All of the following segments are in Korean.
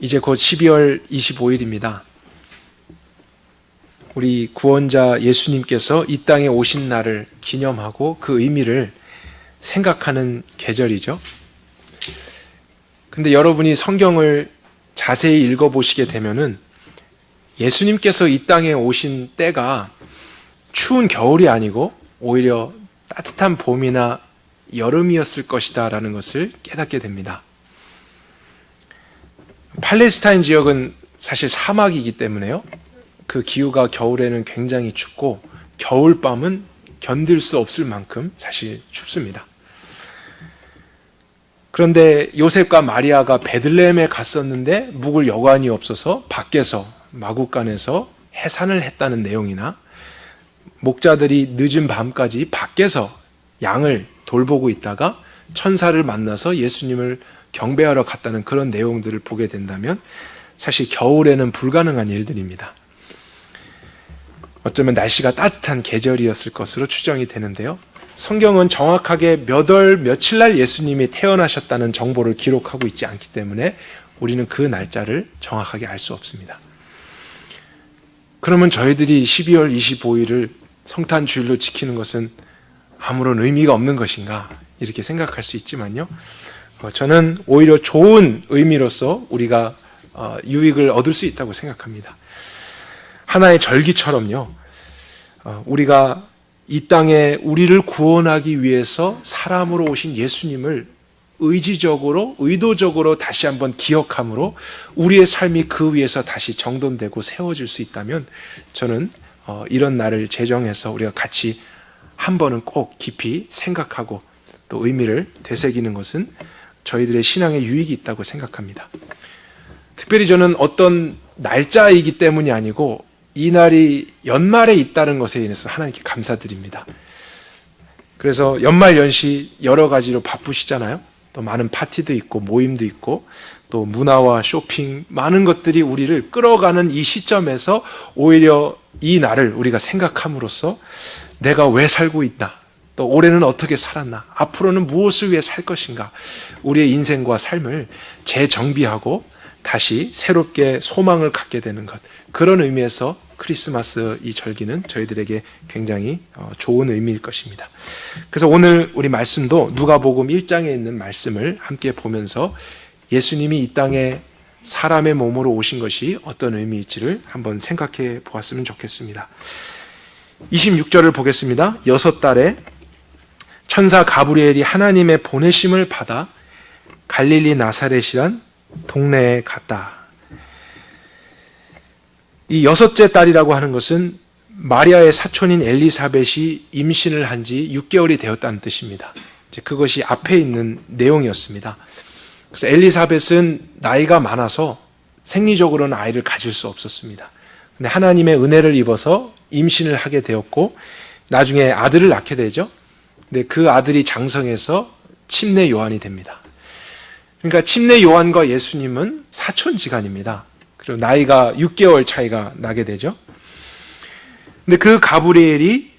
이제 곧 12월 25일입니다. 우리 구원자 예수님께서 이 땅에 오신 날을 기념하고 그 의미를 생각하는 계절이죠. 근데 여러분이 성경을 자세히 읽어보시게 되면은 예수님께서 이 땅에 오신 때가 추운 겨울이 아니고 오히려 따뜻한 봄이나 여름이었을 것이다 라는 것을 깨닫게 됩니다. 팔레스타인 지역은 사실 사막이기 때문에요. 그 기후가 겨울에는 굉장히 춥고 겨울밤은 견딜 수 없을 만큼 사실 춥습니다. 그런데 요셉과 마리아가 베들레헴에 갔었는데 묵을 여관이 없어서 밖에서 마구간에서 해산을 했다는 내용이나 목자들이 늦은 밤까지 밖에서 양을 돌보고 있다가 천사를 만나서 예수님을 경배하러 갔다는 그런 내용들을 보게 된다면 사실 겨울에는 불가능한 일들입니다. 어쩌면 날씨가 따뜻한 계절이었을 것으로 추정이 되는데요. 성경은 정확하게 몇 월 며칠 날 예수님이 태어나셨다는 정보를 기록하고 있지 않기 때문에 우리는 그 날짜를 정확하게 알 수 없습니다. 그러면 저희들이 12월 25일을 성탄주일로 지키는 것은 아무런 의미가 없는 것인가 이렇게 생각할 수 있지만요. 저는 오히려 좋은 의미로서 우리가 유익을 얻을 수 있다고 생각합니다. 하나의 절기처럼요. 우리가 이 땅에 우리를 구원하기 위해서 사람으로 오신 예수님을 의지적으로, 의도적으로 다시 한번 기억함으로 우리의 삶이 그 위에서 다시 정돈되고 세워질 수 있다면 저는 이런 날을 제정해서 우리가 같이 한 번은 꼭 깊이 생각하고 또 의미를 되새기는 것은 저희들의 신앙에 유익이 있다고 생각합니다. 특별히 저는 어떤 날짜이기 때문이 아니고 이 날이 연말에 있다는 것에 인해서 하나님께 감사드립니다. 그래서 연말 연시 여러 가지로 바쁘시잖아요. 또 많은 파티도 있고 모임도 있고 또 문화와 쇼핑 많은 것들이 우리를 끌어가는 이 시점에서 오히려 이 날을 우리가 생각함으로써 내가 왜 살고 있나, 또 올해는 어떻게 살았나, 앞으로는 무엇을 위해 살 것인가, 우리의 인생과 삶을 재정비하고 다시 새롭게 소망을 갖게 되는 것, 그런 의미에서 크리스마스 이 절기는 저희들에게 굉장히 좋은 의미일 것입니다. 그래서 오늘 우리 말씀도 누가복음 1장에 있는 말씀을 함께 보면서 예수님이 이 땅에 사람의 몸으로 오신 것이 어떤 의미일지를 한번 생각해 보았으면 좋겠습니다. 26절을 보겠습니다. 6달에 천사 가브리엘이 하나님의 보내심을 받아 갈릴리 나사렛이란 동네에 갔다. 이 6째 딸이라고 하는 것은 마리아의 사촌인 엘리사벳이 임신을 한 지 6개월이 되었다는 뜻입니다. 그것이 앞에 있는 내용이었습니다. 그래서 엘리사벳은 나이가 많아서 생리적으로는 아이를 가질 수 없었습니다. 근데 하나님의 은혜를 입어서 임신을 하게 되었고 나중에 아들을 낳게 되죠. 근데 그 아들이 장성해서 침례 요한이 됩니다. 그러니까 침례 요한과 예수님은 사촌지간입니다. 그리고 나이가 6개월 차이가 나게 되죠. 근데 그 가브리엘이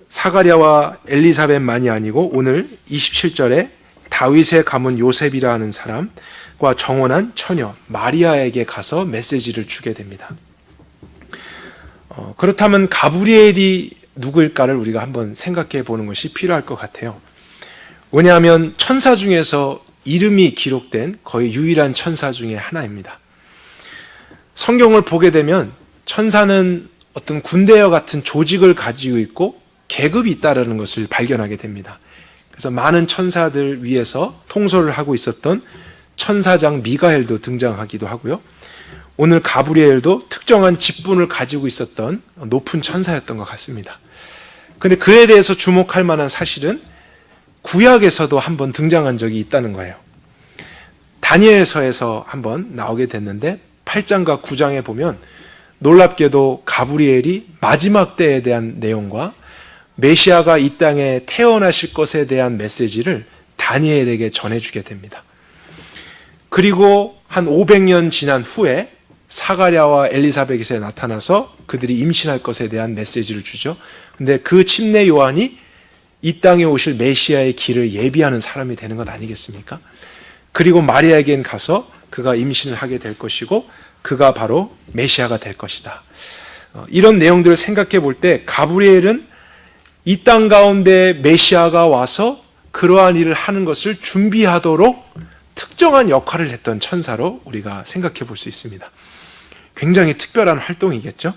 사가랴와 엘리사벳만이 아니고 오늘 27절에 다윗의 가문 요셉이라 하는 사람과 정혼한 처녀 마리아에게 가서 메시지를 주게 됩니다. 그렇다면 가브리엘이 누구일까를 우리가 한번 생각해 보는 것이 필요할 것 같아요. 왜냐하면 천사 중에서 이름이 기록된 거의 유일한 천사 중에 하나입니다. 성경을 보게 되면 천사는 어떤 군대와 같은 조직을 가지고 있고 계급이 있다는 것을 발견하게 됩니다. 그래서 많은 천사들 위에서 통솔을 하고 있었던 천사장 미가엘도 등장하기도 하고요. 오늘 가브리엘도 특정한 직분을 가지고 있었던 높은 천사였던 것 같습니다. 그런데 그에 대해서 주목할 만한 사실은 구약에서도 한번 등장한 적이 있다는 거예요. 다니엘서에서 한번 나오게 됐는데 8장과 9장에 보면 놀랍게도 가브리엘이 마지막 때에 대한 내용과 메시아가 이 땅에 태어나실 것에 대한 메시지를 다니엘에게 전해주게 됩니다. 그리고 한 500년 지난 후에 사가랴와 엘리사벳에 나타나서 그들이 임신할 것에 대한 메시지를 주죠. 근데 그 침례 요한이 이 땅에 오실 메시아의 길을 예비하는 사람이 되는 것 아니겠습니까? 그리고 마리아에겐 가서 그 그가 임신을 하게 될 것이고 그가 바로 메시아가 될 것이다. 이런 내용들을 생각해 볼 때 가브리엘은 이 땅 가운데 메시아가 와서 그러한 일을 하는 것을 준비하도록 특정한 역할을 했던 천사로 우리가 생각해 볼 수 있습니다. 굉장히 특별한 활동이겠죠.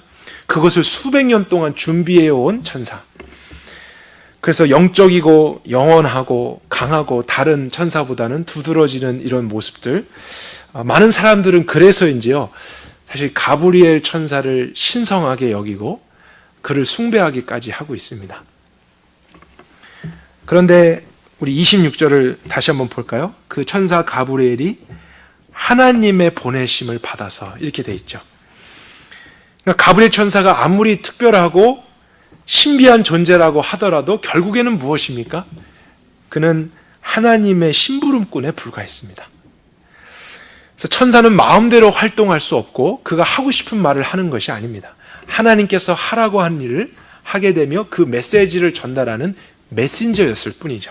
그것을 수백 년 동안 준비해 온 천사. 그래서 영적이고 영원하고 강하고 다른 천사보다는 두드러지는 이런 모습들, 많은 사람들은 그래서인지요, 사실 가브리엘 천사를 신성하게 여기고 그를 숭배하기까지 하고 있습니다. 그런데 우리 26절을 다시 한번 볼까요? 그 천사 가브리엘이 하나님의 보내심을 받아서, 이렇게 돼 있죠. 그러니까 가브리엘 천사가 아무리 특별하고 신비한 존재라고 하더라도 결국에는 무엇입니까? 그는 하나님의 심부름꾼에 불과했습니다. 그래서 천사는 마음대로 활동할 수 없고 그가 하고 싶은 말을 하는 것이 아닙니다. 하나님께서 하라고 한 일을 하게 되며 그 메시지를 전달하는 메신저였을 뿐이죠.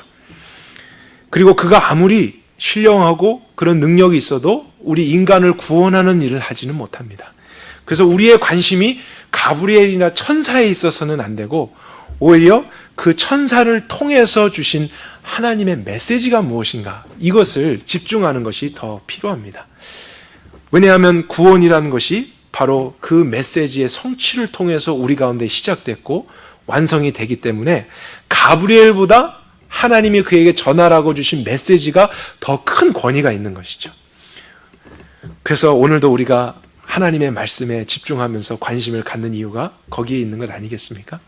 그리고 그가 아무리 신령하고 그런 능력이 있어도 우리 인간을 구원하는 일을 하지는 못합니다. 그래서 우리의 관심이 가브리엘이나 천사에 있어서는 안 되고 오히려 그 천사를 통해서 주신 하나님의 메시지가 무엇인가, 이것을 집중하는 것이 더 필요합니다. 왜냐하면 구원이라는 것이 바로 그 메시지의 성취를 통해서 우리 가운데 시작됐고 완성이 되기 때문에 가브리엘보다 하나님이 그에게 전하라고 주신 메시지가 더 큰 권위가 있는 것이죠. 그래서 오늘도 우리가 하나님의 말씀에 집중하면서 관심을 갖는 이유가 거기에 있는 것 아니겠습니까?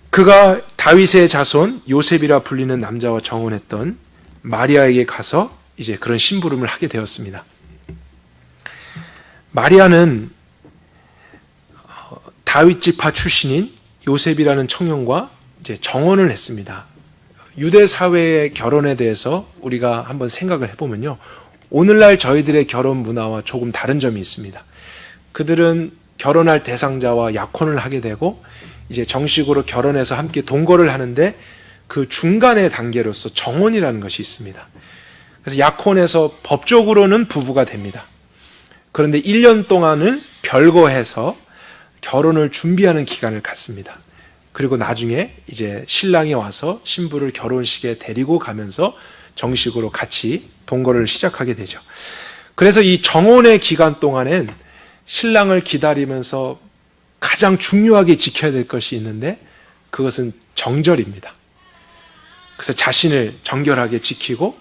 그가 다윗의 자손 요셉이라 불리는 남자와 정혼했던 마리아에게 가서 이제 그런 심부름을 하게 되었습니다. 마리아는 다윗 지파 출신인 요셉이라는 청년과 이제 정혼을 했습니다. 유대 사회의 결혼에 대해서 우리가 한번 생각을 해보면요, 오늘날 저희들의 결혼 문화와 조금 다른 점이 있습니다. 그들은 결혼할 대상자와 약혼을 하게 되고 이제 정식으로 결혼해서 함께 동거를 하는데 그 중간의 단계로서 정혼이라는 것이 있습니다. 그래서 약혼해서 법적으로는 부부가 됩니다. 그런데 1년 동안을 별거해서 결혼을 준비하는 기간을 갖습니다. 그리고 나중에 이제 신랑이 와서 신부를 결혼식에 데리고 가면서 정식으로 같이 동거를 시작하게 되죠. 그래서 이 정혼의 기간 동안엔 신랑을 기다리면서 가장 중요하게 지켜야 될 것이 있는데 그것은 정절입니다. 그래서 자신을 정결하게 지키고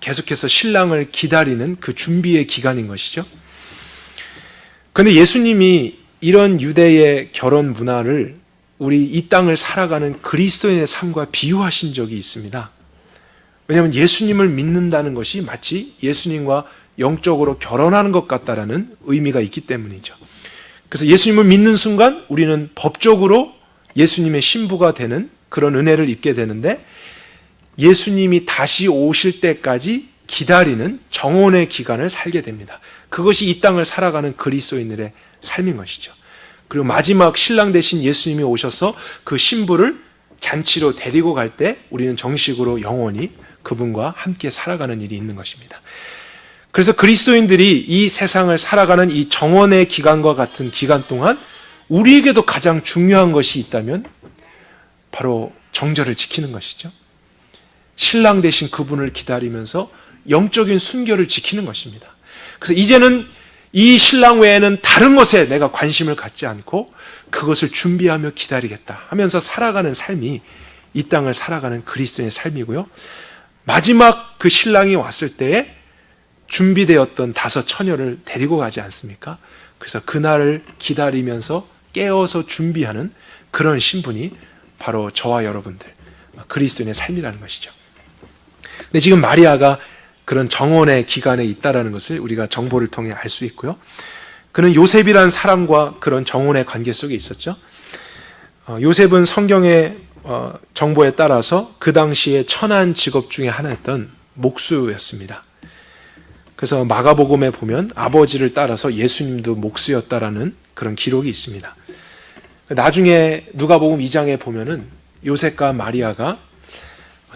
계속해서 신랑을 기다리는 그 준비의 기간인 것이죠. 그런데 예수님이 이런 유대의 결혼 문화를 우리 이 땅을 살아가는 그리스도인의 삶과 비유하신 적이 있습니다. 왜냐하면 예수님을 믿는다는 것이 마치 예수님과 영적으로 결혼하는 것 같다라는 의미가 있기 때문이죠. 그래서 예수님을 믿는 순간 우리는 법적으로 예수님의 신부가 되는 그런 은혜를 입게 되는데 예수님이 다시 오실 때까지 기다리는 정혼의 기간을 살게 됩니다. 그것이 이 땅을 살아가는 그리스도인들의 삶인 것이죠. 그리고 마지막 신랑 되신 예수님이 오셔서 그 신부를 잔치로 데리고 갈 때 우리는 정식으로 영원히 그분과 함께 살아가는 일이 있는 것입니다. 그래서 그리스도인들이 이 세상을 살아가는 이 정원의 기간과 같은 기간 동안 우리에게도 가장 중요한 것이 있다면 바로 정절을 지키는 것이죠. 신랑 되신 그분을 기다리면서 영적인 순결을 지키는 것입니다. 그래서 이제는 이 신랑 외에는 다른 것에 내가 관심을 갖지 않고 그것을 준비하며 기다리겠다 하면서 살아가는 삶이 이 땅을 살아가는 그리스도의 삶이고요. 마지막 그 신랑이 왔을 때에 준비되었던 5 처녀를 데리고 가지 않습니까? 그래서 그날을 기다리면서 깨어서 준비하는 그런 신분이 바로 저와 여러분들 그리스도인의 삶이라는 것이죠. 근데 지금 마리아가 그런 정혼의 기간에 있다라는 것을 우리가 정보를 통해 알 수 있고요. 그는 요셉이라는 사람과 그런 정혼의 관계 속에 있었죠. 요셉은 성경의 정보에 따라서 그 당시에 천한 직업 중에 하나였던 목수였습니다. 그래서 마가복음에 보면 아버지를 따라서 예수님도 목수였다라는 그런 기록이 있습니다. 나중에 누가복음 2장에 보면은 요셉과 마리아가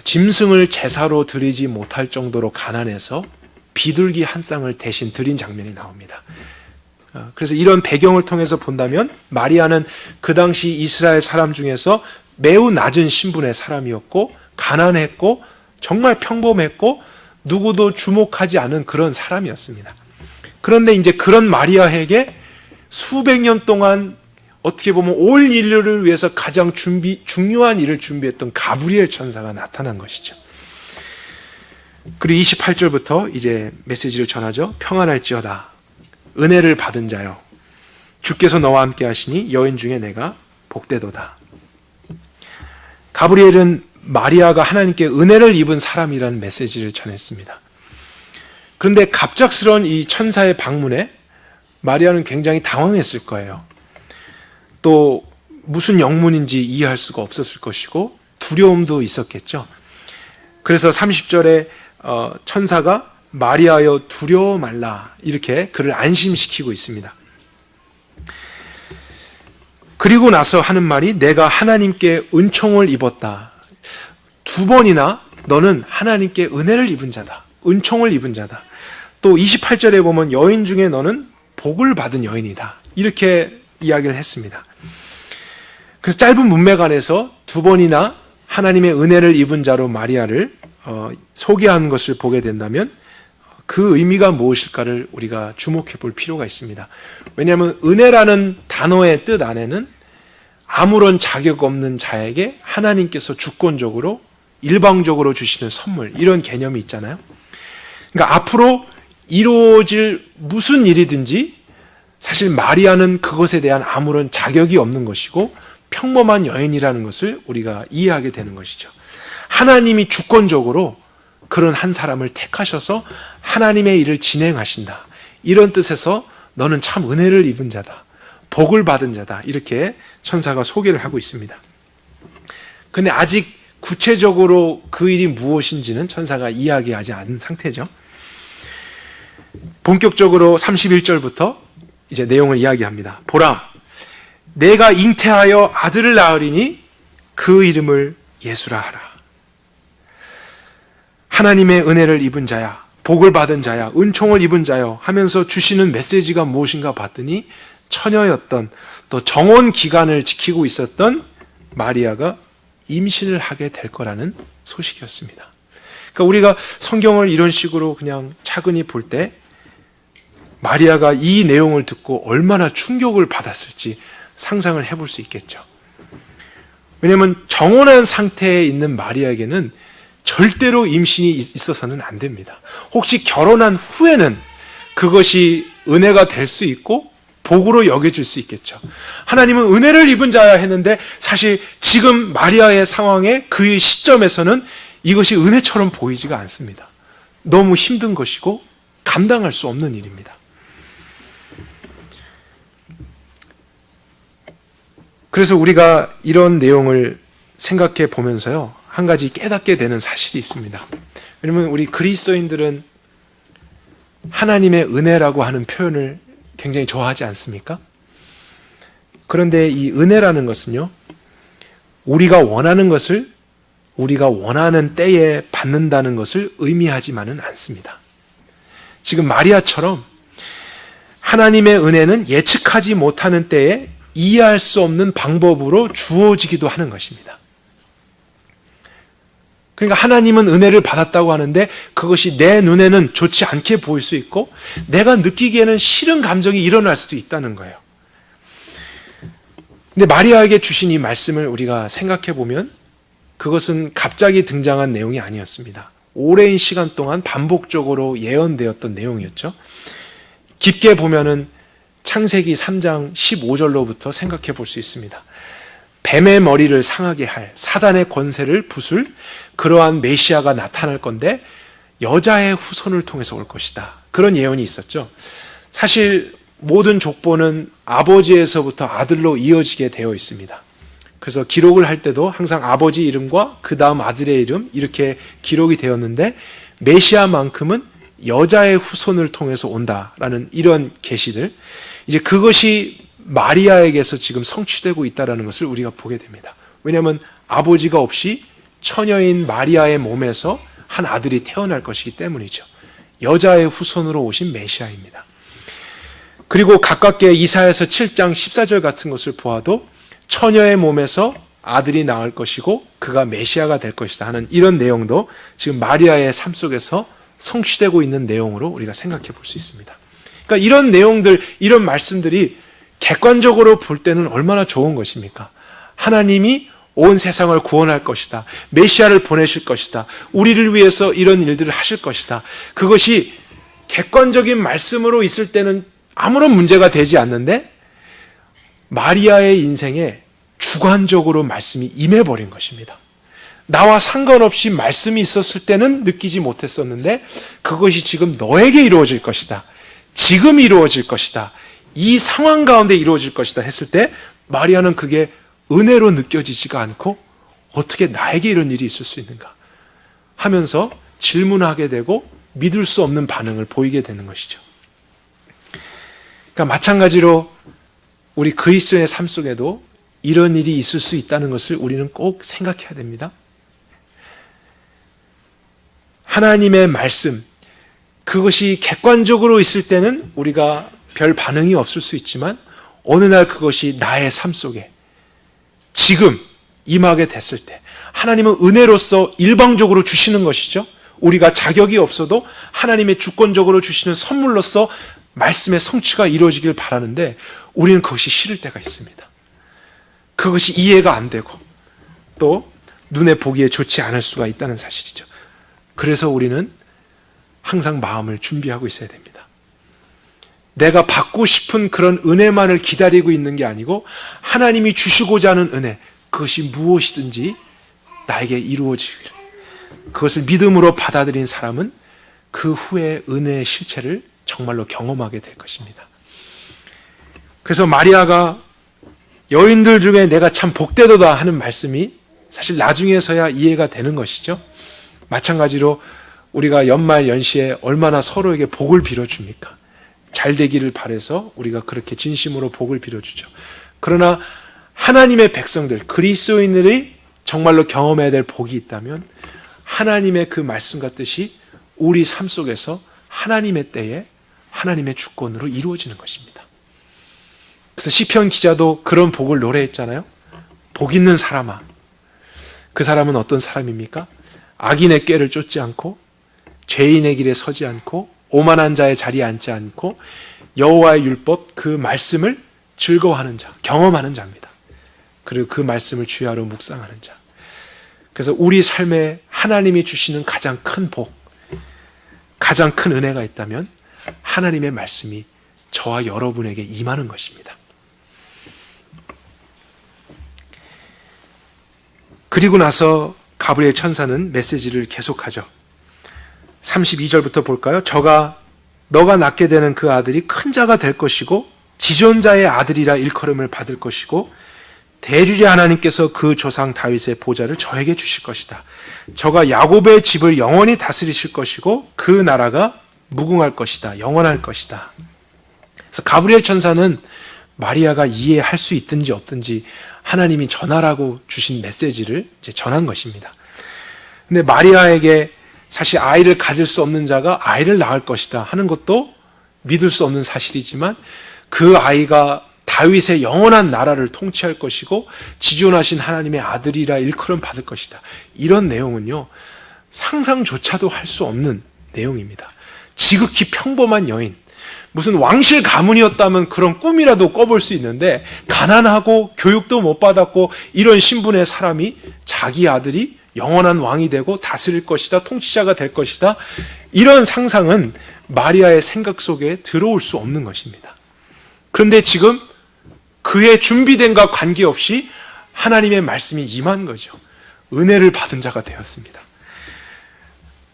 짐승을 제사로 드리지 못할 정도로 가난해서 비둘기 한 쌍을 대신 드린 장면이 나옵니다. 그래서 이런 배경을 통해서 본다면 마리아는 그 당시 이스라엘 사람 중에서 매우 낮은 신분의 사람이었고 가난했고 정말 평범했고 누구도 주목하지 않은 그런 사람이었습니다. 그런데 이제 그런 마리아에게 수백 년 동안 어떻게 보면 올 인류를 위해서 가장 중요한 일을 준비했던 가브리엘 천사가 나타난 것이죠. 그리고 28절부터 이제 메시지를 전하죠. 평안할지어다. 은혜를 받은 자여. 주께서 너와 함께 하시니 여인 중에 내가 복되도다. 가브리엘은 마리아가 하나님께 은혜를 입은 사람이라는 메시지를 전했습니다. 그런데 갑작스러운 이 천사의 방문에 마리아는 굉장히 당황했을 거예요. 또 무슨 영문인지 이해할 수가 없었을 것이고 두려움도 있었겠죠. 그래서 30절에 천사가 마리아여 두려워 말라 이렇게 그를 안심시키고 있습니다. 그리고 나서 하는 말이 내가 하나님께 은총을 입었다. 두 번이나 너는 하나님께 은혜를 입은 자다. 은총을 입은 자다. 또 28절에 보면 여인 중에 너는 복을 받은 여인이다. 이렇게 이야기를 했습니다. 그래서 짧은 문맥 안에서 두 번이나 하나님의 은혜를 입은 자로 마리아를 소개한 것을 보게 된다면 그 의미가 무엇일까를 우리가 주목해 볼 필요가 있습니다. 왜냐하면 은혜라는 단어의 뜻 안에는 아무런 자격 없는 자에게 하나님께서 주권적으로 일방적으로 주시는 선물 이런 개념이 있잖아요. 그러니까 앞으로 이루어질 무슨 일이든지 사실 마리아는 그것에 대한 아무런 자격이 없는 것이고 평범한 여인이라는 것을 우리가 이해하게 되는 것이죠. 하나님이 주권적으로 그런 한 사람을 택하셔서 하나님의 일을 진행하신다. 이런 뜻에서 너는 참 은혜를 입은 자다. 복을 받은 자다. 이렇게 천사가 소개를 하고 있습니다. 그런데 아직 구체적으로 그 일이 무엇인지는 천사가 이야기하지 않은 상태죠. 본격적으로 31절부터 이제 내용을 이야기합니다. 보라, 내가 잉태하여 아들을 낳으리니 그 이름을 예수라 하라. 하나님의 은혜를 입은 자야, 복을 받은 자야, 은총을 입은 자여 하면서 주시는 메시지가 무엇인가 봤더니 처녀였던 또 정혼 기간을 지키고 있었던 마리아가 임신을 하게 될 거라는 소식이었습니다. 그러니까 우리가 성경을 이런 식으로 그냥 차근히 볼 때 마리아가 이 내용을 듣고 얼마나 충격을 받았을지 상상을 해볼 수 있겠죠. 왜냐하면 정혼한 상태에 있는 마리아에게는 절대로 임신이 있어서는 안 됩니다. 혹시 결혼한 후에는 그것이 은혜가 될 수 있고 복으로 여겨질 수 있겠죠. 하나님은 은혜를 입은 자야 했는데 사실 지금 마리아의 상황에 그 시점에서는 이것이 은혜처럼 보이지가 않습니다. 너무 힘든 것이고 감당할 수 없는 일입니다. 그래서 우리가 이런 내용을 생각해 보면서요, 한 가지 깨닫게 되는 사실이 있습니다. 왜냐하면 우리 그리스도인들은 하나님의 은혜라고 하는 표현을 굉장히 좋아하지 않습니까? 그런데 이 은혜라는 것은요, 우리가 원하는 것을 우리가 원하는 때에 받는다는 것을 의미하지만은 않습니다. 지금 마리아처럼 하나님의 은혜는 예측하지 못하는 때에 이해할 수 없는 방법으로 주어지기도 하는 것입니다. 그러니까 하나님은 은혜를 받았다고 하는데 그것이 내 눈에는 좋지 않게 보일 수 있고 내가 느끼기에는 싫은 감정이 일어날 수도 있다는 거예요. 근데 마리아에게 주신 이 말씀을 우리가 생각해 보면 그것은 갑자기 등장한 내용이 아니었습니다. 오랜 시간 동안 반복적으로 예언되었던 내용이었죠. 깊게 보면은 창세기 3장 15절로부터 생각해 볼 수 있습니다. 뱀의 머리를 상하게 할 사단의 권세를 부술 그러한 메시아가 나타날 건데 여자의 후손을 통해서 올 것이다. 그런 예언이 있었죠. 사실 모든 족보는 아버지에서부터 아들로 이어지게 되어 있습니다. 그래서 기록을 할 때도 항상 아버지 이름과 그 다음 아들의 이름 이렇게 기록이 되었는데 메시아만큼은 여자의 후손을 통해서 온다라는 이런 계시들, 이제 그것이 마리아에게서 지금 성취되고 있다는 것을 우리가 보게 됩니다. 왜냐하면 아버지가 없이 처녀인 마리아의 몸에서 한 아들이 태어날 것이기 때문이죠. 여자의 후손으로 오신 메시아입니다. 그리고 가깝게 이사야서 7장 14절 같은 것을 보아도 처녀의 몸에서 아들이 나올 것이고 그가 메시아가 될 것이다 하는 이런 내용도 지금 마리아의 삶 속에서 성취되고 있는 내용으로 우리가 생각해 볼 수 있습니다. 그러니까 이런 내용들, 이런 말씀들이 객관적으로 볼 때는 얼마나 좋은 것입니까? 하나님이 온 세상을 구원할 것이다. 메시아를 보내실 것이다. 우리를 위해서 이런 일들을 하실 것이다. 그것이 객관적인 말씀으로 있을 때는 아무런 문제가 되지 않는데 마리아의 인생에 주관적으로 말씀이 임해버린 것입니다. 나와 상관없이 말씀이 있었을 때는 느끼지 못했었는데 그것이 지금 너에게 이루어질 것이다. 지금 이루어질 것이다. 이 상황 가운데 이루어질 것이다 했을 때 마리아는 그게 은혜로 느껴지지가 않고 어떻게 나에게 이런 일이 있을 수 있는가 하면서 질문하게 되고 믿을 수 없는 반응을 보이게 되는 것이죠. 그러니까 마찬가지로 우리 그리스도의 삶 속에도 이런 일이 있을 수 있다는 것을 우리는 꼭 생각해야 됩니다. 하나님의 말씀, 그것이 객관적으로 있을 때는 우리가 별 반응이 없을 수 있지만 어느 날 그것이 나의 삶 속에 지금 임하게 됐을 때 하나님은 은혜로서 일방적으로 주시는 것이죠. 우리가 자격이 없어도 하나님의 주권적으로 주시는 선물로서 말씀의 성취가 이루어지길 바라는데 우리는 그것이 싫을 때가 있습니다. 그것이 이해가 안 되고 또 눈에 보기에 좋지 않을 수가 있다는 사실이죠. 그래서 우리는 항상 마음을 준비하고 있어야 됩니다. 내가 받고 싶은 그런 은혜만을 기다리고 있는 게 아니고 하나님이 주시고자 하는 은혜, 그것이 무엇이든지 나에게 이루어지기를, 그것을 믿음으로 받아들인 사람은 그 후에 은혜의 실체를 정말로 경험하게 될 것입니다. 그래서 마리아가 여인들 중에 내가 참 복되도다 하는 말씀이 사실 나중에서야 이해가 되는 것이죠. 마찬가지로 우리가 연말 연시에 얼마나 서로에게 복을 빌어줍니까? 잘 되기를 바라서 우리가 그렇게 진심으로 복을 빌어주죠. 그러나 하나님의 백성들, 그리스도인들이 정말로 경험해야 될 복이 있다면 하나님의 그 말씀 같듯이 우리 삶 속에서 하나님의 때에 하나님의 주권으로 이루어지는 것입니다. 그래서 시편 기자도 그런 복을 노래했잖아요. 복 있는 사람아. 그 사람은 어떤 사람입니까? 악인의 꾀를 쫓지 않고 죄인의 길에 서지 않고 오만한 자의 자리에 앉지 않고 여호와의 율법 그 말씀을 즐거워하는 자, 경험하는 자입니다. 그리고 그 말씀을 주야로 묵상하는 자. 그래서 우리 삶에 하나님이 주시는 가장 큰 복, 가장 큰 은혜가 있다면 하나님의 말씀이 저와 여러분에게 임하는 것입니다. 그리고 나서 가브리엘 천사는 메시지를 계속하죠. 32절부터 볼까요? 너가 낳게 되는 그 아들이 큰 자가 될 것이고 지존자의 아들이라 일컬음을 받을 것이고 대주제 하나님께서 그 조상 다윗의 보좌를 저에게 주실 것이다. 저가 야곱의 집을 영원히 다스리실 것이고 그 나라가 무궁할 것이다. 영원할 것이다. 그래서 가브리엘 천사는 마리아가 이해할 수 있든지 없든지 하나님이 전하라고 주신 메시지를 이제 전한 것입니다. 근데 마리아에게 사실 아이를 가질 수 없는 자가 아이를 낳을 것이다 하는 것도 믿을 수 없는 사실이지만 그 아이가 다윗의 영원한 나라를 통치할 것이고 지존하신 하나님의 아들이라 일컬음 받을 것이다. 이런 내용은요, 상상조차도 할 수 없는 내용입니다. 지극히 평범한 여인, 무슨 왕실 가문이었다면 그런 꿈이라도 꿔볼 수 있는데 가난하고 교육도 못 받았고 이런 신분의 사람이 자기 아들이 영원한 왕이 되고 다스릴 것이다, 통치자가 될 것이다, 이런 상상은 마리아의 생각 속에 들어올 수 없는 것입니다. 그런데 지금 그의 준비된과 관계없이 하나님의 말씀이 임한 거죠. 은혜를 받은 자가 되었습니다.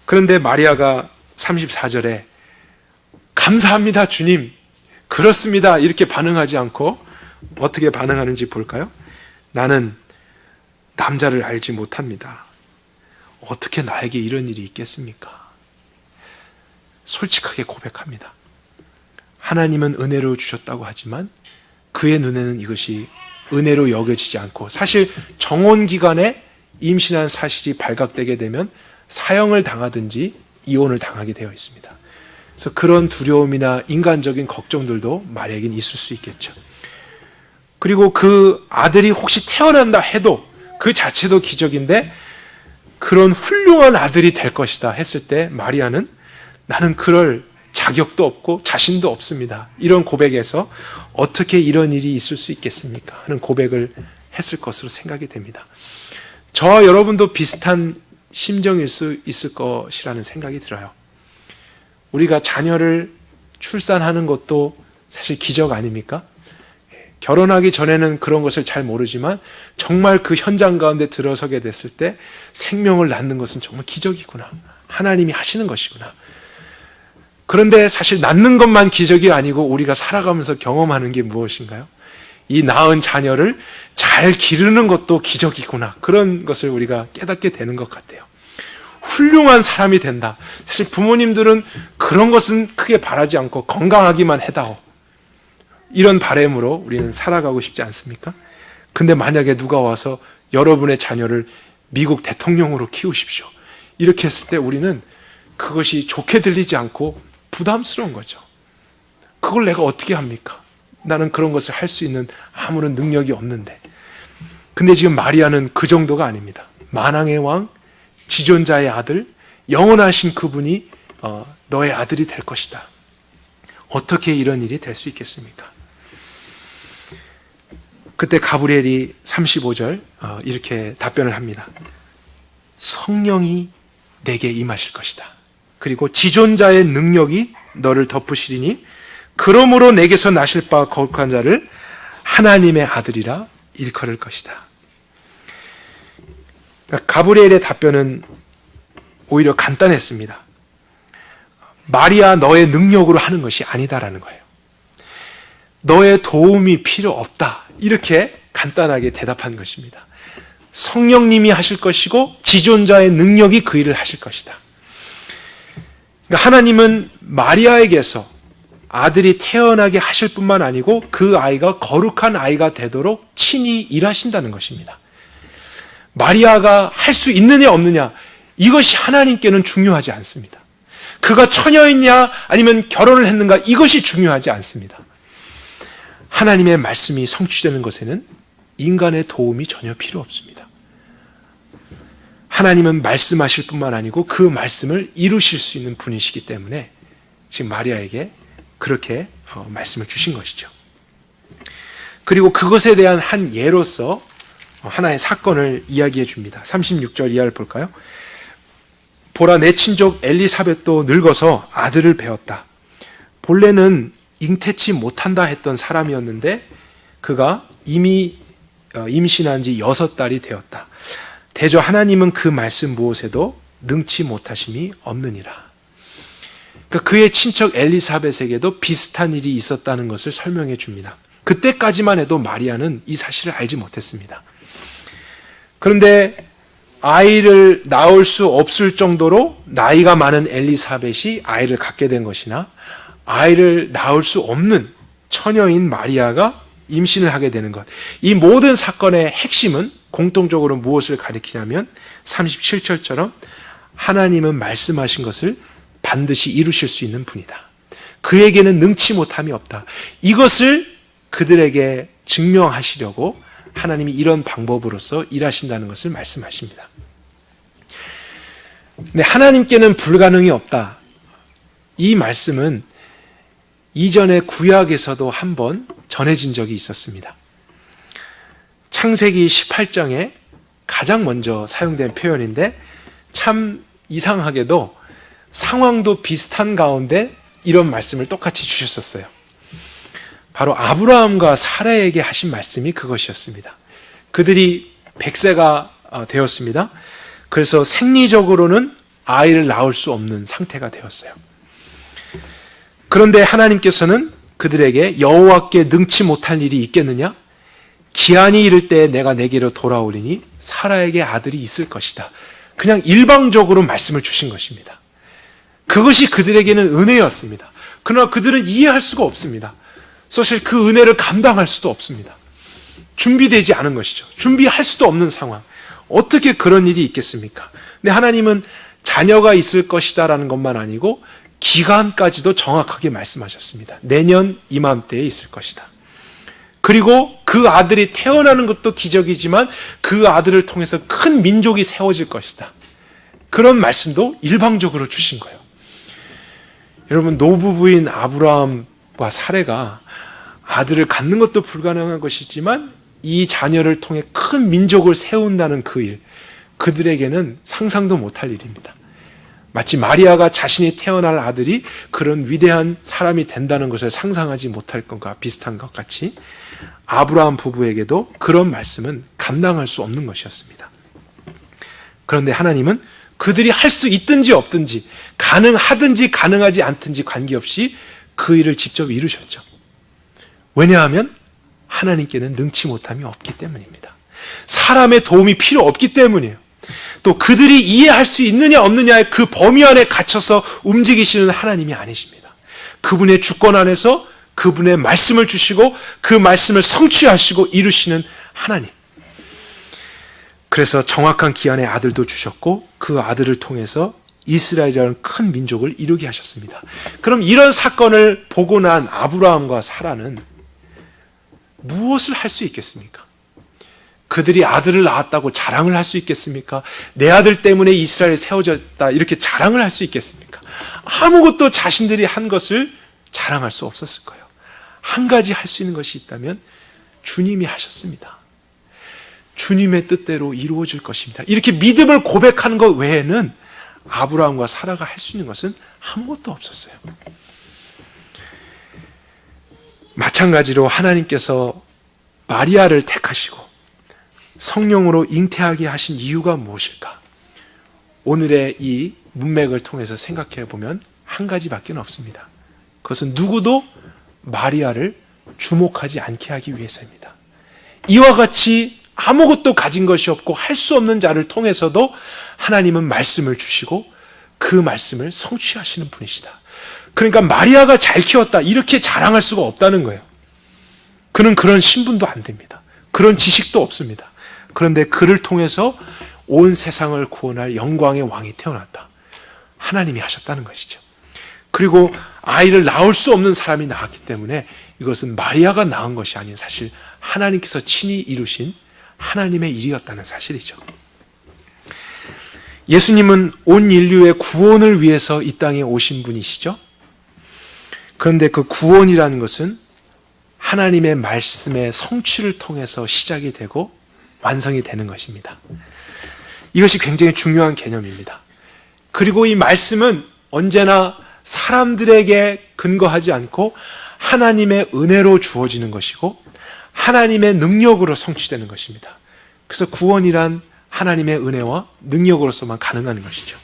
그런데 마리아가 34절에 감사합니다 주님, 그렇습니다 이렇게 반응하지 않고 어떻게 반응하는지 볼까요? 나는 남자를 알지 못합니다. 어떻게 나에게 이런 일이 있겠습니까? 솔직하게 고백합니다. 하나님은 은혜로 주셨다고 하지만 그의 눈에는 이것이 은혜로 여겨지지 않고 사실 정혼기간에 임신한 사실이 발각되게 되면 사형을 당하든지 이혼을 당하게 되어 있습니다. 그래서 그런 두려움이나 인간적인 걱정들도 마리아에겐 있을 수 있겠죠. 그리고 그 아들이 혹시 태어난다 해도 그 자체도 기적인데 그런 훌륭한 아들이 될 것이다 했을 때 마리아는 나는 그럴 자격도 없고 자신도 없습니다. 이런 고백에서 어떻게 이런 일이 있을 수 있겠습니까? 하는 고백을 했을 것으로 생각이 됩니다. 저와 여러분도 비슷한 심정일 수 있을 것이라는 생각이 들어요. 우리가 자녀를 출산하는 것도 사실 기적 아닙니까? 결혼하기 전에는 그런 것을 잘 모르지만 정말 그 현장 가운데 들어서게 됐을 때 생명을 낳는 것은 정말 기적이구나. 하나님이 하시는 것이구나. 그런데 사실 낳는 것만 기적이 아니고 우리가 살아가면서 경험하는 게 무엇인가요? 이 낳은 자녀를 잘 기르는 것도 기적이구나. 그런 것을 우리가 깨닫게 되는 것 같아요. 훌륭한 사람이 된다. 사실 부모님들은 그런 것은 크게 바라지 않고 건강하기만 해다오. 이런 바람으로 우리는 살아가고 싶지 않습니까? 근데 만약에 누가 와서 여러분의 자녀를 미국 대통령으로 키우십시오. 이렇게 했을 때 우리는 그것이 좋게 들리지 않고 부담스러운 거죠. 그걸 내가 어떻게 합니까? 나는 그런 것을 할 수 있는 아무런 능력이 없는데. 근데 지금 마리아는 그 정도가 아닙니다. 만왕의 왕, 지존자의 아들, 영원하신 그분이 너의 아들이 될 것이다. 어떻게 이런 일이 될 수 있겠습니까? 그때 가브리엘이 35절 이렇게 답변을 합니다. 성령이 내게 임하실 것이다. 그리고 지존자의 능력이 너를 덮으시리니 그러므로 내게서 나실 바 거룩한 자를 하나님의 아들이라 일컬을 것이다. 그러니까 가브리엘의 답변은 오히려 간단했습니다. 마리아 너의 능력으로 하는 것이 아니다라는 거예요. 너의 도움이 필요 없다. 이렇게 간단하게 대답한 것입니다. 성령님이 하실 것이고 지존자의 능력이 그 일을 하실 것이다. 그러니까 하나님은 마리아에게서 아들이 태어나게 하실 뿐만 아니고 그 아이가 거룩한 아이가 되도록 친히 일하신다는 것입니다. 마리아가 할 수 있느냐 없느냐 이것이 하나님께는 중요하지 않습니다. 그가 처녀였냐 아니면 결혼을 했는가 이것이 중요하지 않습니다. 하나님의 말씀이 성취되는 것에는 인간의 도움이 전혀 필요 없습니다. 하나님은 말씀하실 뿐만 아니고 그 말씀을 이루실 수 있는 분이시기 때문에 지금 마리아에게 그렇게 말씀을 주신 것이죠. 그리고 그것에 대한 한 예로서 하나의 사건을 이야기해 줍니다. 36절 이하를 볼까요? 보라 내 친족 엘리사벳도 늙어서 아들을 배었다. 본래는 잉태치 못한다 했던 사람이었는데 그가 이미 임신한 지 6달이 되었다. 대저 하나님은 그 말씀 무엇에도 능치 못하심이 없느니라. 그러니까 그의 친척 엘리사벳에게도 비슷한 일이 있었다는 것을 설명해 줍니다. 그때까지만 해도 마리아는 이 사실을 알지 못했습니다. 그런데 아이를 낳을 수 없을 정도로 나이가 많은 엘리사벳이 아이를 갖게 된 것이나 아이를 낳을 수 없는 처녀인 마리아가 임신을 하게 되는 것. 이 모든 사건의 핵심은 공통적으로 무엇을 가리키냐면 37절처럼 하나님은 말씀하신 것을 반드시 이루실 수 있는 분이다. 그에게는 능치 못함이 없다. 이것을 그들에게 증명하시려고 하나님이 이런 방법으로서 일하신다는 것을 말씀하십니다. 근데 하나님께는 불가능이 없다. 이 말씀은 이전에 구약에서도 한번 전해진 적이 있었습니다. 창세기 18장에 가장 먼저 사용된 표현인데 참 이상하게도 상황도 비슷한 가운데 이런 말씀을 똑같이 주셨었어요. 바로 아브라함과 사라에게 하신 말씀이 그것이었습니다. 그들이 100세가 되었습니다. 그래서 생리적으로는 아이를 낳을 수 없는 상태가 되었어요. 그런데 하나님께서는 그들에게 여호와께 능치 못할 일이 있겠느냐? 기한이 이를 때 내가 내게로 돌아오리니 사라에게 아들이 있을 것이다. 그냥 일방적으로 말씀을 주신 것입니다. 그것이 그들에게는 은혜였습니다. 그러나 그들은 이해할 수가 없습니다. 사실 그 은혜를 감당할 수도 없습니다. 준비되지 않은 것이죠. 준비할 수도 없는 상황. 어떻게 그런 일이 있겠습니까? 근데 하나님은 자녀가 있을 것이다라는 것만 아니고 기간까지도 정확하게 말씀하셨습니다. 내년 이맘때에 있을 것이다. 그리고 그 아들이 태어나는 것도 기적이지만 그 아들을 통해서 큰 민족이 세워질 것이다. 그런 말씀도 일방적으로 주신 거예요. 여러분, 노부부인 아브라함과 사레가 아들을 갖는 것도 불가능한 것이지만 이 자녀를 통해 큰 민족을 세운다는 그 일, 그들에게는 상상도 못할 일입니다. 마치 마리아가 자신이 태어날 아들이 그런 위대한 사람이 된다는 것을 상상하지 못할 것과 비슷한 것 같이 아브라함 부부에게도 그런 말씀은 감당할 수 없는 것이었습니다. 그런데 하나님은 그들이 할 수 있든지 없든지, 가능하든지 가능하지 않든지 관계없이 그 일을 직접 이루셨죠. 왜냐하면 하나님께는 능치 못함이 없기 때문입니다. 사람의 도움이 필요 없기 때문이에요. 또 그들이 이해할 수 있느냐 없느냐의 그 범위 안에 갇혀서 움직이시는 하나님이 아니십니다. 그분의 주권 안에서 그분의 말씀을 주시고 그 말씀을 성취하시고 이루시는 하나님. 그래서 정확한 기한에 아들도 주셨고 그 아들을 통해서 이스라엘이라는 큰 민족을 이루게 하셨습니다. 그럼 이런 사건을 보고 난 아브라함과 사라는 무엇을 할 수 있겠습니까? 그들이 아들을 낳았다고 자랑을 할 수 있겠습니까? 내 아들 때문에 이스라엘이 세워졌다 이렇게 자랑을 할 수 있겠습니까? 아무것도 자신들이 한 것을 자랑할 수 없었을 거예요. 한 가지 할 수 있는 것이 있다면 주님이 하셨습니다. 주님의 뜻대로 이루어질 것입니다. 이렇게 믿음을 고백하는 것 외에는 아브라함과 사라가 할 수 있는 것은 아무것도 없었어요. 마찬가지로 하나님께서 마리아를 택하시고 성령으로 잉태하게 하신 이유가 무엇일까? 오늘의 이 문맥을 통해서 생각해 보면 한 가지밖에 없습니다. 그것은 누구도 마리아를 주목하지 않게 하기 위해서입니다. 이와 같이 아무것도 가진 것이 없고 할 수 없는 자를 통해서도 하나님은 말씀을 주시고 그 말씀을 성취하시는 분이시다. 그러니까 마리아가 잘 키웠다 이렇게 자랑할 수가 없다는 거예요. 그는 그런 신분도 안 됩니다. 그런 지식도 없습니다. 그런데 그를 통해서 온 세상을 구원할 영광의 왕이 태어났다. 하나님이 하셨다는 것이죠. 그리고 아이를 낳을 수 없는 사람이 낳았기 때문에 이것은 마리아가 낳은 것이 아닌 사실 하나님께서 친히 이루신 하나님의 일이었다는 사실이죠. 예수님은 온 인류의 구원을 위해서 이 땅에 오신 분이시죠. 그런데 그 구원이라는 것은 하나님의 말씀의 성취를 통해서 시작이 되고 완성이 되는 것입니다. 이것이 굉장히 중요한 개념입니다. 그리고 이 말씀은 언제나 사람들에게 근거하지 않고 하나님의 은혜로 주어지는 것이고 하나님의 능력으로 성취되는 것입니다. 그래서 구원이란 하나님의 은혜와 능력으로서만 가능한 것이죠.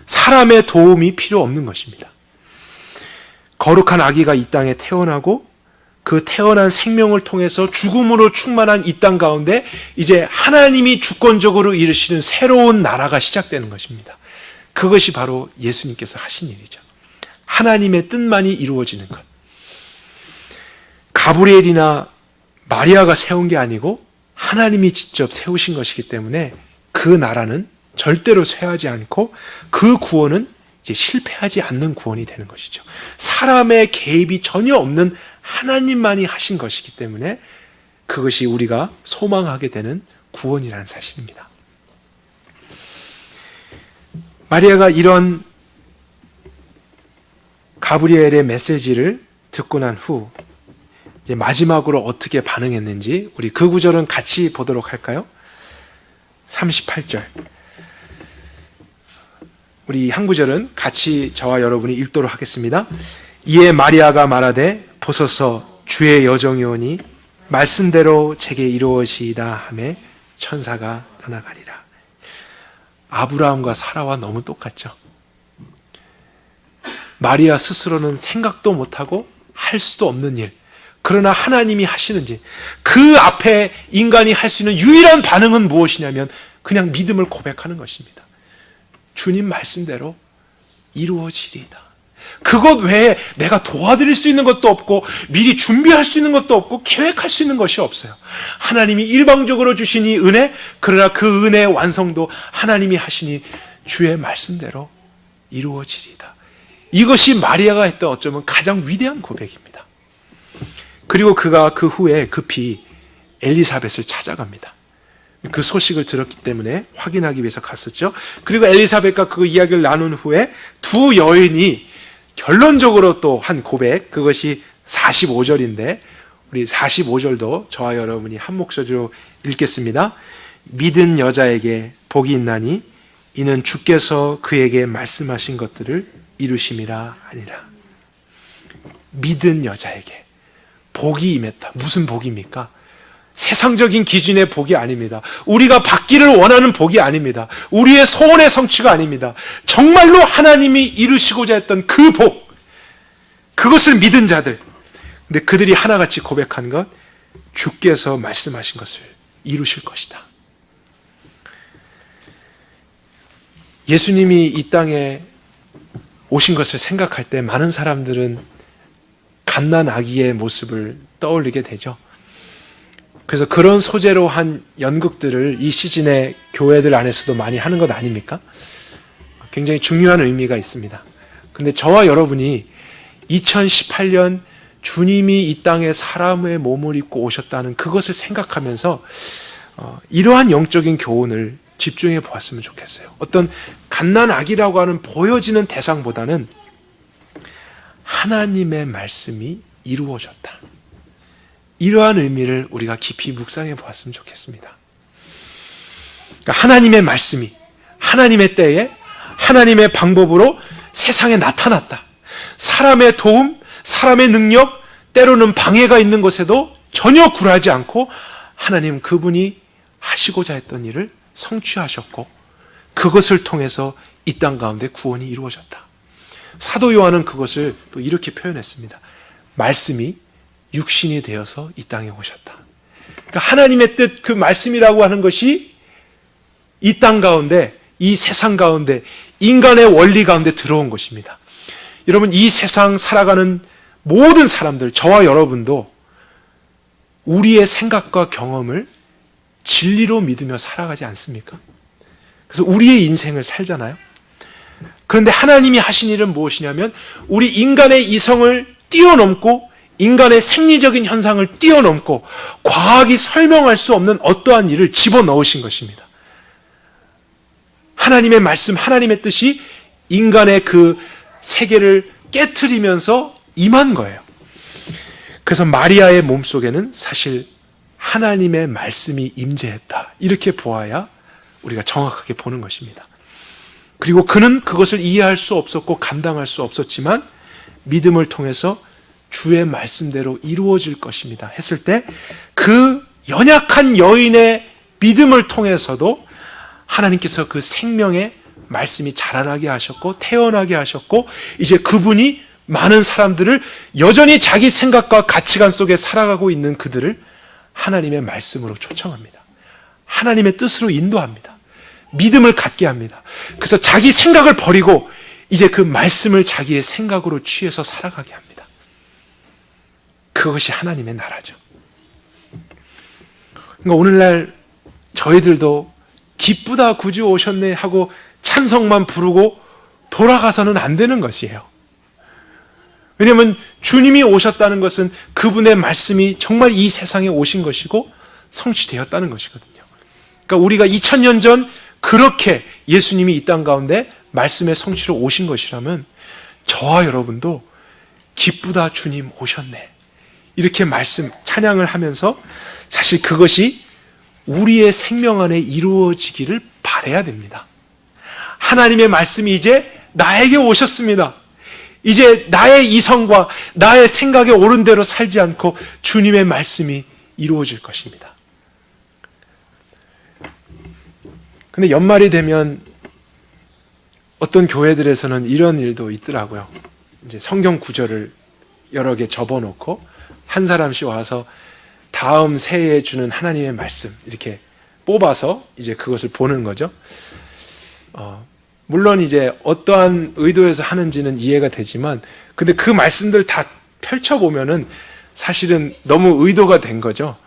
사람의 도움이 필요 없는 것입니다. 거룩한 아기가 이 땅에 태어나고 그 태어난 생명을 통해서 죽음으로 충만한 이 땅 가운데 이제 하나님이 주권적으로 이루시는 새로운 나라가 시작되는 것입니다. 그것이 바로 예수님께서 하신 일이죠. 하나님의 뜻만이 이루어지는 것. 가브리엘이나 마리아가 세운 게 아니고 하나님이 직접 세우신 것이기 때문에 그 나라는 절대로 쇠하지 않고 그 구원은 이제 실패하지 않는 구원이 되는 것이죠. 사람의 개입이 전혀 없는 하나님만이 하신 것이기 때문에 그것이 우리가 소망하게 되는 구원이라는 사실입니다. 마리아가 이런 가브리엘의 메시지를 듣고 난 후 이제 마지막으로 어떻게 반응했는지 우리 그 구절은 같이 보도록 할까요? 38절. 우리 한 구절은 같이 저와 여러분이 읽도록 하겠습니다. 이에 마리아가 말하되 보소서 주의 여종이오니 말씀대로 제게 이루어지이다 하매 천사가 떠나가리라. 아브라함과 사라와 너무 똑같죠. 마리아 스스로는 생각도 못하고 할 수도 없는 일, 그러나 하나님이 하시는지 그 앞에 인간이 할 수 있는 유일한 반응은 무엇이냐면 그냥 믿음을 고백하는 것입니다. 주님 말씀대로 이루어지리이다. 그것 외에 내가 도와드릴 수 있는 것도 없고 미리 준비할 수 있는 것도 없고 계획할 수 있는 것이 없어요. 하나님이 일방적으로 주신 이 은혜, 그러나 그 은혜의 완성도 하나님이 하시니 주의 말씀대로 이루어지리이다. 이것이 마리아가 했던 어쩌면 가장 위대한 고백입니다. 그리고 그가 그 후에 급히 엘리사벳을 찾아갑니다. 그 소식을 들었기 때문에 확인하기 위해서 갔었죠. 그리고 엘리사벳과 그 이야기를 나눈 후에 두 여인이 결론적으로 또 한 고백, 그것이 45절인데 우리 45절도 저와 여러분이 한 목소리로 읽겠습니다. 믿은 여자에게 복이 있나니 이는 주께서 그에게 말씀하신 것들을 이루심이라 하니라. 믿은 여자에게 복이 임했다. 무슨 복입니까? 세상적인 기준의 복이 아닙니다. 우리가 받기를 원하는 복이 아닙니다. 우리의 소원의 성취가 아닙니다. 정말로 하나님이 이루시고자 했던 그 복, 그것을 믿은 자들, 근데 그들이 하나같이 고백한 것, 주께서 말씀하신 것을 이루실 것이다. 예수님이 이 땅에 오신 것을 생각할 때 많은 사람들은 갓난 아기의 모습을 떠올리게 되죠. 그래서 그런 소재로 한 연극들을 이 시즌의 교회들 안에서도 많이 하는 것 아닙니까? 굉장히 중요한 의미가 있습니다. 근데 저와 여러분이 2018년 주님이 이 땅에 사람의 몸을 입고 오셨다는 그것을 생각하면서 이러한 영적인 교훈을 집중해 보았으면 좋겠어요. 어떤 갓난 아기라고 하는 보여지는 대상보다는 하나님의 말씀이 이루어졌다. 이러한 의미를 우리가 깊이 묵상해 보았으면 좋겠습니다. 그러니까 하나님의 말씀이 하나님의 때에 하나님의 방법으로 세상에 나타났다. 사람의 도움, 사람의 능력, 때로는 방해가 있는 것에도 전혀 굴하지 않고 하나님 그분이 하시고자 했던 일을 성취하셨고 그것을 통해서 이 땅 가운데 구원이 이루어졌다. 사도 요한은 그것을 또 이렇게 표현했습니다. 말씀이 육신이 되어서 이 땅에 오셨다. 그러니까 하나님의 뜻, 그 말씀이라고 하는 것이 이 땅 가운데, 이 세상 가운데, 인간의 원리 가운데 들어온 것입니다. 여러분, 이 세상 살아가는 모든 사람들, 저와 여러분도 우리의 생각과 경험을 진리로 믿으며 살아가지 않습니까? 그래서 우리의 인생을 살잖아요. 그런데 하나님이 하신 일은 무엇이냐면 우리 인간의 이성을 뛰어넘고 인간의 생리적인 현상을 뛰어넘고 과학이 설명할 수 없는 어떠한 일을 집어넣으신 것입니다. 하나님의 말씀, 하나님의 뜻이 인간의 그 세계를 깨트리면서 임한 거예요. 그래서 마리아의 몸속에는 사실 하나님의 말씀이 임재했다. 이렇게 보아야 우리가 정확하게 보는 것입니다. 그리고 그는 그것을 이해할 수 없었고 감당할 수 없었지만 믿음을 통해서 주의 말씀대로 이루어질 것입니다 했을 때 그 연약한 여인의 믿음을 통해서도 하나님께서 그 생명의 말씀이 자라나게 하셨고 태어나게 하셨고 이제 그분이 많은 사람들을 여전히 자기 생각과 가치관 속에 살아가고 있는 그들을 하나님의 말씀으로 초청합니다. 하나님의 뜻으로 인도합니다. 믿음을 갖게 합니다. 그래서 자기 생각을 버리고 이제 그 말씀을 자기의 생각으로 취해서 살아가게 합니다. 그것이 하나님의 나라죠. 그러니까 오늘날 저희들도 기쁘다 구주 오셨네 하고 찬성만 부르고 돌아가서는 안 되는 것이에요. 왜냐하면 주님이 오셨다는 것은 그분의 말씀이 정말 이 세상에 오신 것이고 성취되었다는 것이거든요. 그러니까 우리가 2000년 전 그렇게 예수님이 이 땅 가운데 말씀의 성취로 오신 것이라면 저와 여러분도 기쁘다 주님 오셨네 이렇게 말씀 찬양을 하면서 사실 그것이 우리의 생명 안에 이루어지기를 바라야 됩니다. 하나님의 말씀이 이제 나에게 오셨습니다. 이제 나의 이성과 나의 생각에 옳은 대로 살지 않고 주님의 말씀이 이루어질 것입니다. 근데 연말이 되면 어떤 교회들에서는 이런 일도 있더라고요. 이제 성경 구절을 여러 개 접어놓고 한 사람씩 와서 다음 새해에 주는 하나님의 말씀 이렇게 뽑아서 이제 그것을 보는 거죠. 물론 이제 어떠한 의도에서 하는지는 이해가 되지만, 근데 그 말씀들 다 펼쳐보면은 사실은 너무 의도가 된 거죠.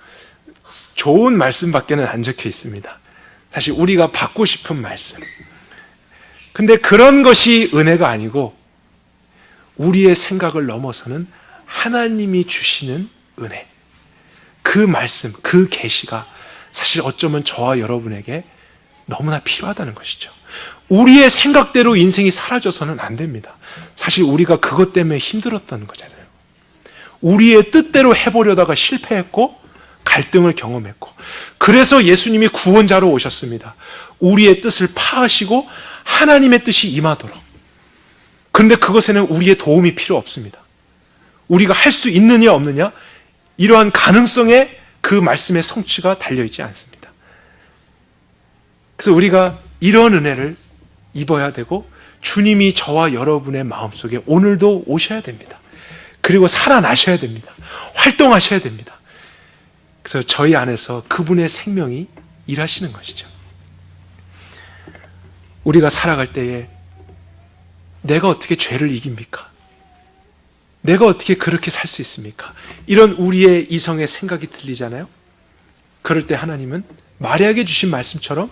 좋은 말씀밖에는 안 적혀 있습니다. 사실 우리가 받고 싶은 말씀. 근데 그런 것이 은혜가 아니고 우리의 생각을 넘어서는 하나님이 주시는 은혜. 그 말씀, 그 계시가 사실 어쩌면 저와 여러분에게 너무나 필요하다는 것이죠. 우리의 생각대로 인생이 사라져서는 안 됩니다. 사실 우리가 그것 때문에 힘들었다는 거잖아요. 우리의 뜻대로 해보려다가 실패했고 갈등을 경험했고, 그래서 예수님이 구원자로 오셨습니다. 우리의 뜻을 파하시고 하나님의 뜻이 임하도록. 그런데 그것에는 우리의 도움이 필요 없습니다. 우리가 할 수 있느냐 없느냐, 이러한 가능성에 그 말씀의 성취가 달려있지 않습니다. 그래서 우리가 이런 은혜를 입어야 되고, 주님이 저와 여러분의 마음속에 오늘도 오셔야 됩니다. 그리고 살아나셔야 됩니다. 활동하셔야 됩니다. 그래서 저희 안에서 그분의 생명이 일하시는 것이죠. 우리가 살아갈 때에 내가 어떻게 죄를 이깁니까? 내가 어떻게 그렇게 살 수 있습니까? 이런 우리의 이성의 생각이 들리잖아요. 그럴 때 하나님은 마리아에게 주신 말씀처럼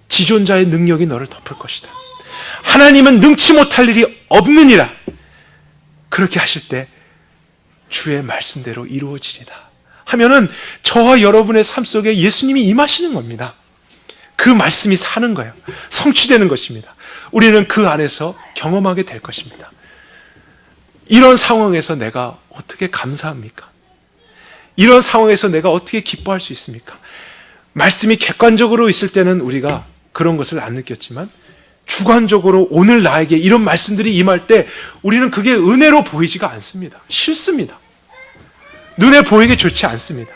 지존자의 능력이 너를 덮을 것이다. 하나님은 능치 못할 일이 없느니라. 그렇게 하실 때 주의 말씀대로 이루어지리다 하면은 저와 여러분의 삶 속에 예수님이 임하시는 겁니다. 그 말씀이 사는 거예요. 성취되는 것입니다. 우리는 그 안에서 경험하게 될 것입니다. 이런 상황에서 내가 어떻게 감사합니까? 이런 상황에서 내가 어떻게 기뻐할 수 있습니까? 말씀이 객관적으로 있을 때는 우리가 그런 것을 안 느꼈지만, 주관적으로 오늘 나에게 이런 말씀들이 임할 때 우리는 그게 은혜로 보이지가 않습니다. 싫습니다. 눈에 보이기 좋지 않습니다.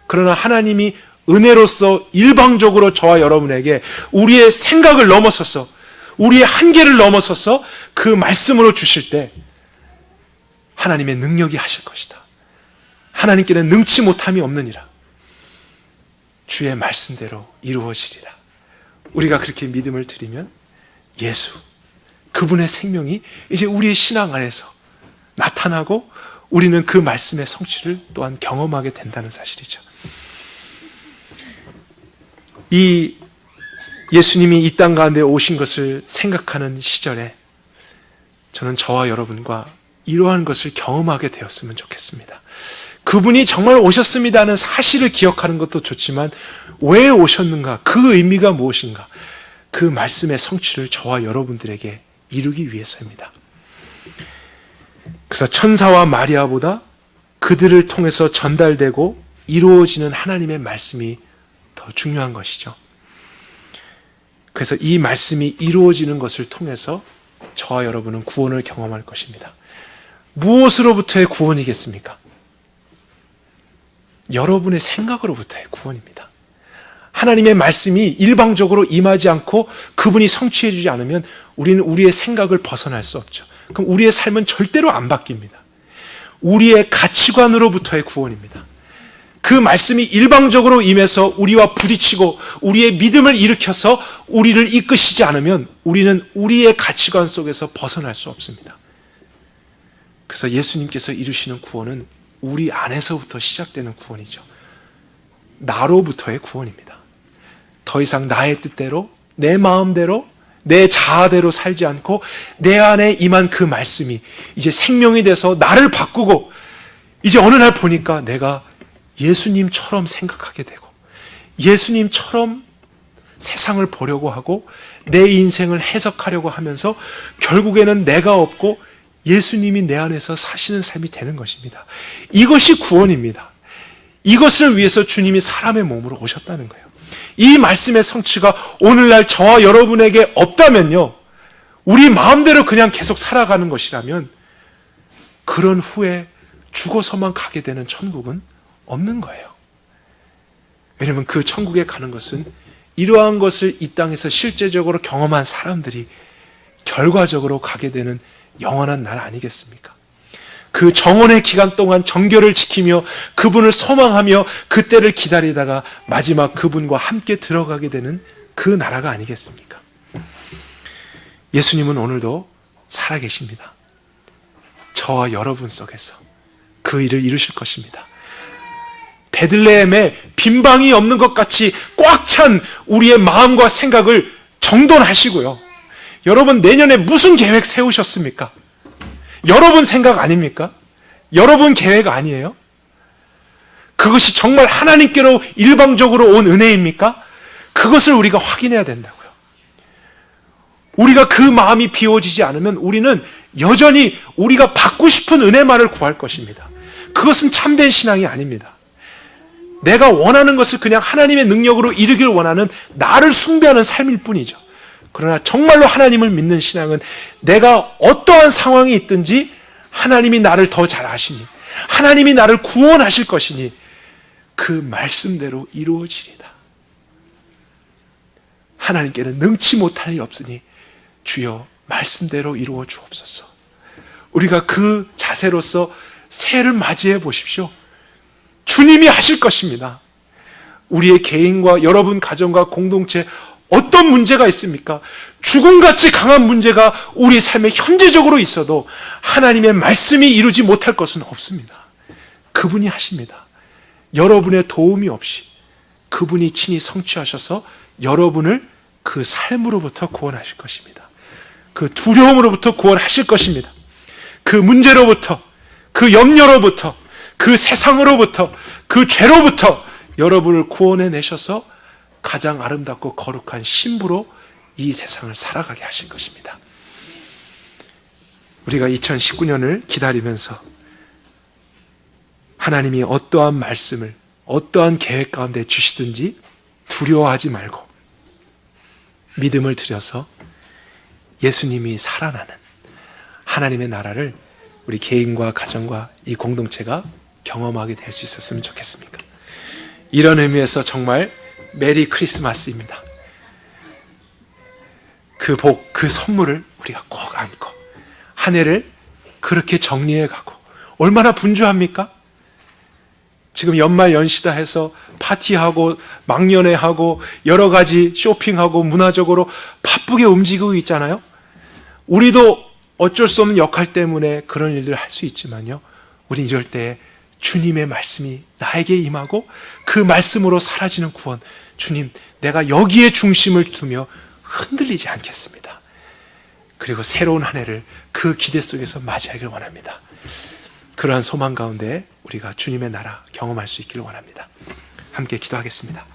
그러나 하나님이 은혜로서 일방적으로 저와 여러분에게 우리의 생각을 넘어서서, 우리의 한계를 넘어서서 그 말씀으로 주실 때 하나님의 능력이 하실 것이다. 하나님께는 능치 못함이 없느니라. 주의 말씀대로 이루어지리라. 우리가 그렇게 믿음을 드리면 예수, 그분의 생명이 이제 우리의 신앙 안에서 나타나고, 우리는 그 말씀의 성취를 또한 경험하게 된다는 사실이죠. 이 예수님이 이 땅 가운데 오신 것을 생각하는 시절에 저는 저와 여러분과 이러한 것을 경험하게 되었으면 좋겠습니다. 그분이 정말 오셨습니다는 사실을 기억하는 것도 좋지만, 왜 오셨는가, 그 의미가 무엇인가, 그 말씀의 성취를 저와 여러분들에게 이루기 위해서입니다. 그래서 천사와 마리아보다 그들을 통해서 전달되고 이루어지는 하나님의 말씀이 더 중요한 것이죠. 그래서 이 말씀이 이루어지는 것을 통해서 저와 여러분은 구원을 경험할 것입니다. 무엇으로부터의 구원이겠습니까? 여러분의 생각으로부터의 구원입니다. 하나님의 말씀이 일방적으로 임하지 않고 그분이 성취해 주지 않으면 우리는 우리의 생각을 벗어날 수 없죠. 그럼 우리의 삶은 절대로 안 바뀝니다. 우리의 가치관으로부터의 구원입니다. 그 말씀이 일방적으로 임해서 우리와 부딪히고 우리의 믿음을 일으켜서 우리를 이끄시지 않으면 우리는 우리의 가치관 속에서 벗어날 수 없습니다. 그래서 예수님께서 이루시는 구원은 우리 안에서부터 시작되는 구원이죠. 나로부터의 구원입니다. 더 이상 나의 뜻대로, 내 마음대로, 내 자아대로 살지 않고 내 안에 임한 그 말씀이 이제 생명이 돼서 나를 바꾸고, 이제 어느 날 보니까 내가 예수님처럼 생각하게 되고 예수님처럼 세상을 보려고 하고 내 인생을 해석하려고 하면서 결국에는 내가 없고 예수님이 내 안에서 사시는 삶이 되는 것입니다. 이것이 구원입니다. 이것을 위해서 주님이 사람의 몸으로 오셨다는 거예요. 이 말씀의 성취가 오늘날 저와 여러분에게 없다면요, 우리 마음대로 그냥 계속 살아가는 것이라면 그런 후에 죽어서만 가게 되는 천국은 없는 거예요. 왜냐하면 그 천국에 가는 것은 이러한 것을 이 땅에서 실제적으로 경험한 사람들이 결과적으로 가게 되는 영원한 나라 아니겠습니까? 그 정원의 기간 동안 정결을 지키며 그분을 소망하며 그때를 기다리다가 마지막 그분과 함께 들어가게 되는 그 나라가 아니겠습니까? 예수님은 오늘도 살아계십니다. 저와 여러분 속에서 그 일을 이루실 것입니다. 베들레헴에 빈방이 없는 것 같이 꽉 찬 우리의 마음과 생각을 정돈하시고요. 여러분 내년에 무슨 계획 세우셨습니까? 여러분 생각 아닙니까? 여러분 계획 아니에요? 그것이 정말 하나님께로 일방적으로 온 은혜입니까? 그것을 우리가 확인해야 된다고요. 우리가 그 마음이 비워지지 않으면 우리는 여전히 우리가 받고 싶은 은혜만을 구할 것입니다. 그것은 참된 신앙이 아닙니다. 내가 원하는 것을 그냥 하나님의 능력으로 이루길 원하는 나를 숭배하는 삶일 뿐이죠. 그러나 정말로 하나님을 믿는 신앙은 내가 어떠한 상황이 있든지 하나님이 나를 더 잘 아시니, 하나님이 나를 구원하실 것이니 그 말씀대로 이루어지리다. 하나님께는 능치 못할 리 없으니 주여 말씀대로 이루어 주옵소서. 우리가 그 자세로서 새해를 맞이해 보십시오. 주님이 하실 것입니다. 우리의 개인과 여러분 가정과 공동체 어떤 문제가 있습니까? 죽음같이 강한 문제가 우리 삶에 현재적으로 있어도 하나님의 말씀이 이루지 못할 것은 없습니다. 그분이 하십니다. 여러분의 도움이 없이 그분이 친히 성취하셔서 여러분을 그 삶으로부터 구원하실 것입니다. 그 두려움으로부터 구원하실 것입니다. 그 문제로부터, 그 염려로부터, 그 세상으로부터, 그 죄로부터 여러분을 구원해 내셔서 가장 아름답고 거룩한 신부로 이 세상을 살아가게 하실 것입니다. 우리가 2019년을 기다리면서 하나님이 어떠한 말씀을, 어떠한 계획 가운데 주시든지 두려워하지 말고 믿음을 들여서 예수님이 살아나는 하나님의 나라를 우리 개인과 가정과 이 공동체가 경험하게 될 수 있었으면 좋겠습니까? 이런 의미에서 정말 메리 크리스마스입니다. 그 복, 그 선물을 우리가 꼭 안고 한 해를 그렇게 정리해 가고 얼마나 분주합니까? 지금 연말 연시다 해서 파티하고 막년회하고 여러 가지 쇼핑하고 문화적으로 바쁘게 움직이고 있잖아요. 우리도 어쩔 수 없는 역할 때문에 그런 일들을 할 수 있지만요, 우린 이럴 때 주님의 말씀이 나에게 임하고 그 말씀으로 사라지는 구원, 주님 내가 여기에 중심을 두며 흔들리지 않겠습니다. 그리고 새로운 한 해를 그 기대 속에서 맞이하길 원합니다. 그러한 소망 가운데 우리가 주님의 나라 경험할 수 있기를 원합니다. 함께 기도하겠습니다.